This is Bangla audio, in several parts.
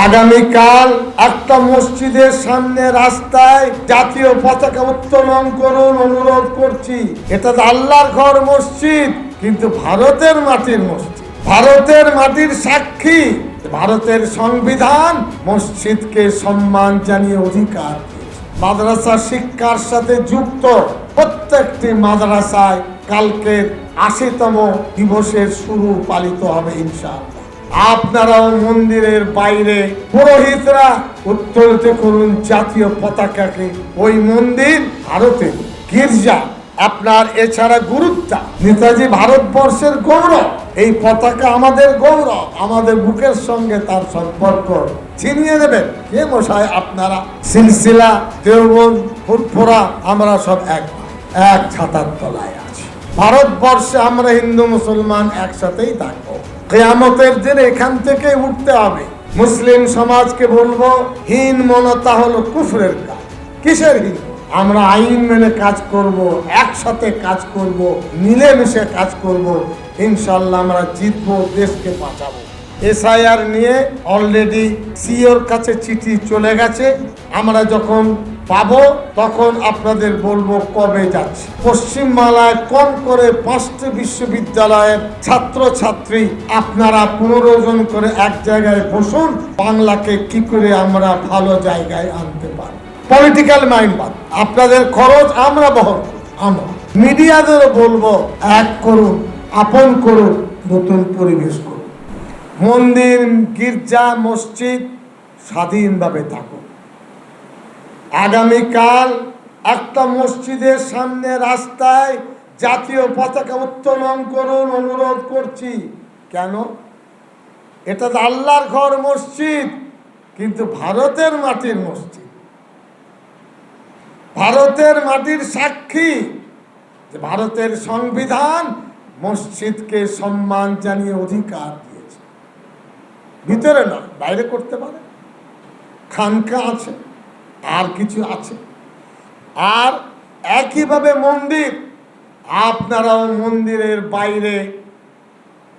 আগামীকাল একটা মসজিদের সামনে রাস্তায় জাতীয় পতাকা উত্তোলন করুন অনুরোধ করছি। এটা আল্লাহর ঘর মসজিদ, কিন্তু ভারতের মাটির মসজিদ, ভারতের মাটির সাক্ষী। ভারতের সংবিধান মসজিদকে সম্মান জানিয়ে অধিকার দিয়েছে। মাদ্রাসা শিক্ষার সাথে যুক্ত প্রত্যেকটি মাদ্রাসায় কালকের ৮০তম দিবসের শুরু পালিত হবে ইনশাআল্লাহ। আপনারাও মন্দিরের বাইরে পুরোহিতরা উত্তোলিত করুন জাতীয় পতাকাকে। ওই মন্দির ভারতের গির্জা আপনার, এছাড়া গুরুত্ব নেতাজি ভারতবর্ষের গৌরব। এই পতাকা আমাদের গৌরব, আমাদের বুকের সঙ্গে তার সম্পর্ক ছিনিয়ে নেবেন কে মশাই? আপনারা সিলসিলা দেওবন্দ ফুরফুরা আমরা সব এক ছাতার তলায় আছি। ভারতবর্ষে আমরা হিন্দু মুসলমান একসাথেই থাকবো। কিয়ামতের দিন এখান থেকে উঠতে হবে। মুসলিম সমাজকে বলবো, হীন মনতা হলো কুফরের কাজ। কিসের হীন? আমরা আইন মেনে কাজ করব, একসাথে কাজ করব, মিলেমিশে কাজ করব। ইনশাআল্লাহ আমরা জিতবো, দেশকে বাঁচাবো। এসআইআর নিয়ে অলরেডি সিওর কাছে চিঠি চলে গেছে। আমরা যখন পাবো তখন আপনাদের বলবো কবে যাচ্ছে। পশ্চিমবাংলায় কম করে 5টি বিশ্ববিদ্যালয়ের ছাত্রছাত্রী আপনারা 15 জন করে এক জায়গায় বসুন, বাংলাকে কি করে আমরা ভালো জায়গায় আনতে পারি। পলিটিক্যাল মাইন্ড বাদ, আপনাদের খরচ আমরা বহন করব। আমরা মিডিয়াদেরও বলবো এক করুন, আপন করুন, নতুন পরিবেশ করুন। মন্দির, গির্জা, মসজিদ স্বাধীনভাবে থাকুন। আগামীকাল একটা মসজিদের সামনে রাস্তায় জাতীয় পতাকা উত্তোলন করুন অনুরোধ করছি। কেন? এটা আল্লাহর ঘর মসজিদ, কিন্তু ভারতের মাটির মসজিদ, ভারতের মাটির সাক্ষী। ভারতের সংবিধান মসজিদকে সম্মান জানিয়ে অধিকার দিয়েছে। ভিতরে না, বাইরে করতে পারে। খানকা আছে, আর কিছু আছে। আর একইভাবে মন্দির, আপনারাও মন্দিরের বাইরে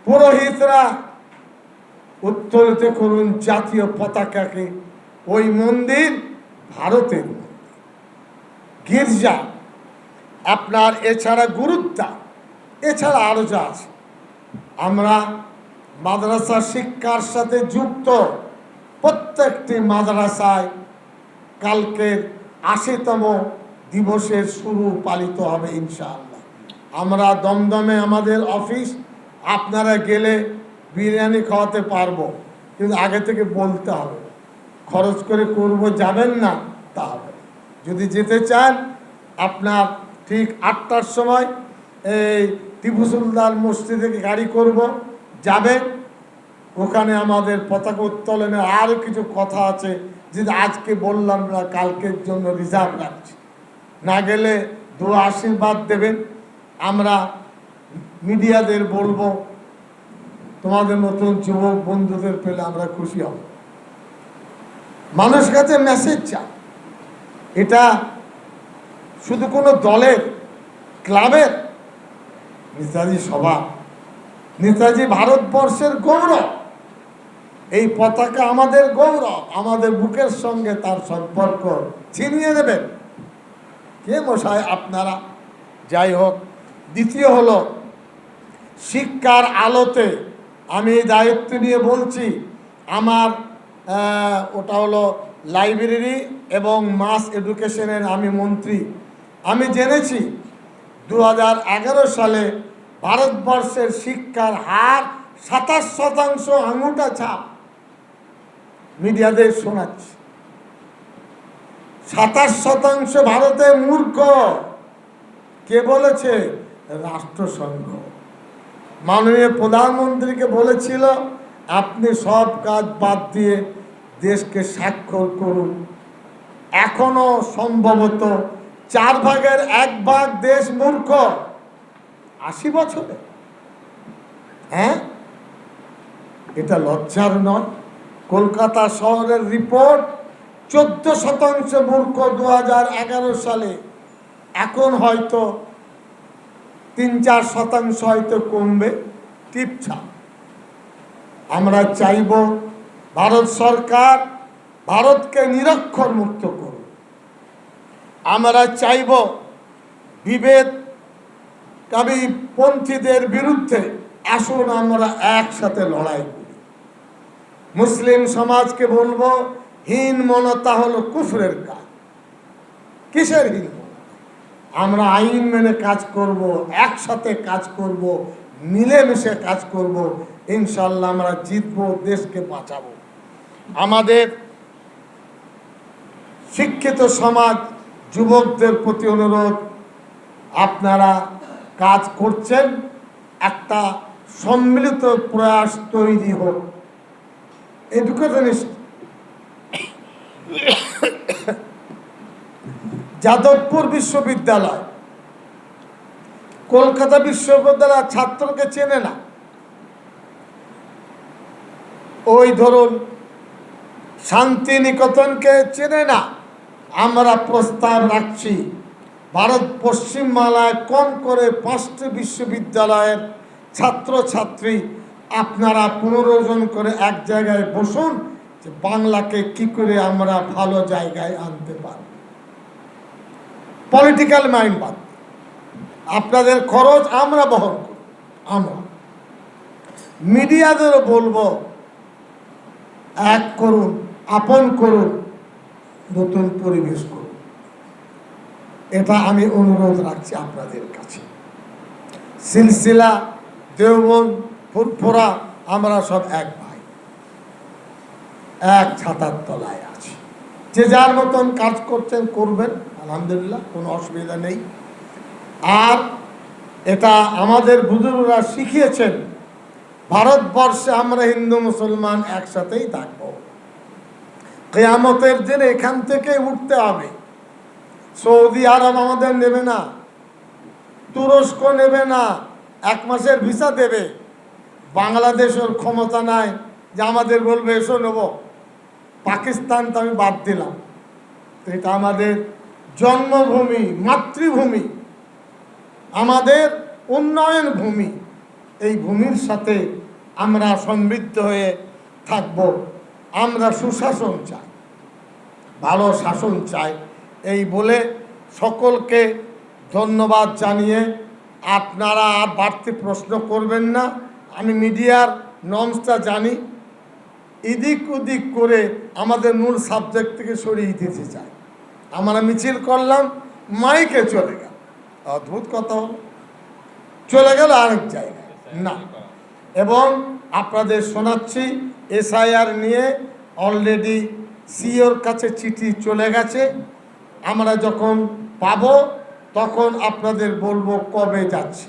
পুরোহিতরা উত্তোলিত করুন জাতীয় পতাকাকে। ওই মন্দির ভারতের গির্জা আপনার, এছাড়া গুরুত্ব, এছাড়া আরো যা আছে। আমরা মাদ্রাসা শিক্ষার সাথে যুক্ত প্রত্যেকটি মাদ্রাসায় কালকের ৮০তম দিবসের শুরু পালিত হবে ইনশাআল্লাহ। আমরা দমদমে আমাদের অফিস, আপনারা গেলে বিরিয়ানি খাওয়াতে পারবো, কিন্তু আগে থেকে বলতে হবে। খরচ করে করব, যাবেন না তা হবে। যদি যেতে চান আপনার ঠিক ৮টার সময় এই টিপু সুলতান মসজিদ থেকে গাড়ি করব, যাবেন। ওখানে আমাদের পতাকা উত্তোলনের আরও কিছু কথা আছে, যেটা আজকে বললাম না, কালকের জন্য রিজার্ভ রাখছি। না গেলে দোয়া আশীর্বাদ দেবেন। আমরা মিডিয়াদের বলবো, তোমাদের নতুন যুবক বন্ধুদের পেলে আমরা খুশি হব। মানুষের কাছে মেসেজ চাই। এটা শুধু কোনো দলের, ক্লাবের নেতাজি সভা, নেতাজি ভারতবর্ষের গৌরব। এই পতাকা আমাদের গৌরব, আমাদের বুকের সঙ্গে তার সম্পর্ক ছিনিয়ে নেবেন কে মশাই? আপনারা। যাই হোক, দ্বিতীয় হলো শিক্ষার আলোতে আমি দায়িত্ব নিয়ে বলছি। আমার ওটা হলো লাইব্রেরি এবং মাস এডুকেশনের আমি মন্ত্রী। আমি জেনেছি 2011 সালে ভারতবর্ষের শিক্ষার হার 27% আঙুটা ছাপ। মিডিয়াদের শোনাচ্ছি, 27% ভারতে মূর্খ। কে বলেছে? রাষ্ট্রসংঘ। মাননীয় প্রধানমন্ত্রীকে বলেছিল, আপনি সব কাজ বাদ দিয়ে দেশকে স্বাক্ষর করুন। এখনো সম্ভবত 1/4 দেশ মূর্খ। 80 বছরে? হ্যাঁ, এটা লজ্জার নয়? কলকাতা শহরের রিপোর্ট 14% মূর্খ 2011 সালে। এখন হয়তো 3-4% হয়তো কমবে, টিপছাপ। আমরা চাইব ভারত সরকার ভারতকে নিরক্ষর মুক্ত করুন। আমরা চাইব বিভেদকামী পন্থীদের বিরুদ্ধে আসুন আমরা একসাথে লড়াই করি। মুসলিম সমাজকে বলবো, হীনমন্যতা হলো কুফরের কাজ। কিসের হীনমন্যতা? আমরা আইন মেনে কাজ করব, একসাথে কাজ করব, মিলেমিশে কাজ করব, ইনশাল্লাহ আমরা জিতবো, দেশকে বাঁচাবো। আমাদের শিক্ষিত সমাজ যুবকদের প্রতি অনুরোধ, আপনারা কাজ করছেন, একটা সম্মিলিত প্রয়াস তৈরি হোক। এডুকেশনিস্ট যাদবপুর বিশ্ববিদ্যালয় কলকাতা বিশ্ববিদ্যালয় ছাত্রকে চেনে না। ওই ধরুন শান্তিনিকেতনকে চেনে না। আমরা প্রস্তাব রাখছি, ভারত পশ্চিমবাংলায় কম করে 5টি বিশ্ববিদ্যালয়ের ছাত্রছাত্রী আপনারা 15 জন করে এক জায়গায় বসুন, যে বাংলাকে কি করে আমরা ভালো জায়গায় আনতে পারব। পলিটিক্যাল মাইন্ড বাদ, আপনাদের খরচ আমরা বহন করব। আমরা মিডিয়াদেরও বলবো, এক করুন, আপন করুন, নতুন পরিবেশ করুন। এটা আমি অনুরোধ রাখছি আপনাদের কাছে। সিলসিলা, দেওবন্দ, ফুরফুরা, আমরা সব এক ভাই, এক ছাতার তলায় আছি। যে যার মতন কাজ করছেন করবেন, আলহামদুলিল্লাহ, কোনো অসুবিধা নেই। আর এটা আমাদের বুজুর্গরা শিখিয়েছেন, ভারতবর্ষে আমরা হিন্দু মুসলমান একসাথেই থাকব। কিয়ামতের দিন এখান থেকে উঠতে হবে। সৌদি আরব আমাদের নেবে না, তুরস্ক নেবে না, 1 মাসের ভিসা দেবে। বাংলাদেশের ক্ষমতা নাই যে আমাদের বলবে এসো নেব। পাকিস্তান তো আমি বাদ দিলাম, এটা আমাদের জন্মভূমি, মাতৃভূমি, আমাদের উন্নয়ন ভূমি। এই ভূমির সাথে আমরা সমৃদ্ধ হয়ে থাকব। আমরা সুশাসন চাই, ভালো শাসন চাই। এই বলে সকলকে ধন্যবাদ জানিয়ে, আপনারা আর বাড়তি প্রশ্ন করবেন না। আমি মিডিয়ার নর্মসটা জানি, এদিক ওদিক করে আমাদের মূল সাবজেক্ট থেকে সরিয়ে দিতে চাই। আমরা মিছিল করলাম, মাইকে চলে গেল, অদ্ভুত কথা হলো, চলে গেল আরেক জায়গায় না। এবং আপনাদের শোনাচ্ছি, SIR নিয়ে অলরেডি সিওর কাছে চিঠি চলে গেছে। আমরা যখন পাবো তখন আপনাদের বলবো কবে যাচ্ছি।